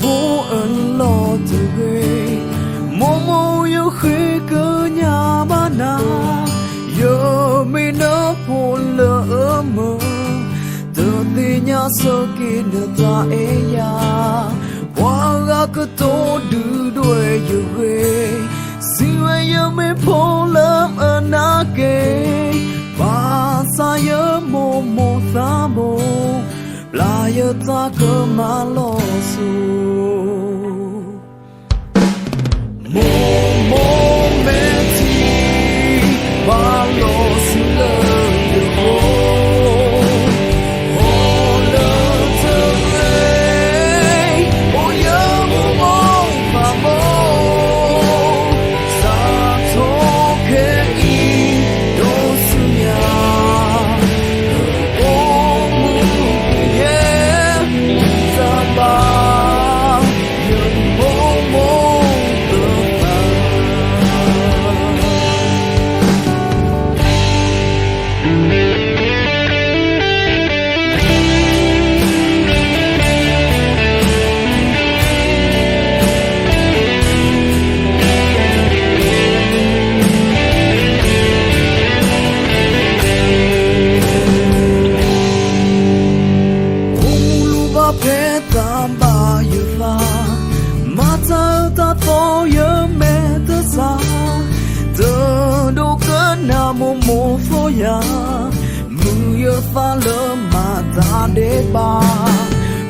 恩老的way，默默有黑个nhà嘛那，有没那破了么？的地nhà sơ kia nửa ta e ya，我个个多嘟对有way，心为有没破了那个，把啥有默默啥么？来有咋个马罗苏？默默没提，马罗苏了以后，我了这泪，我有梦梦发梦，洒脱可以都是呀。莫佛呀，木有发了马达的吧，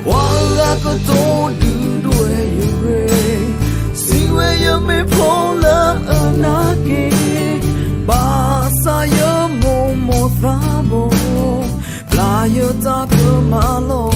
我那个多的对有way，心为有没破了那个，把啥有默默发梦，哪有咋个马路？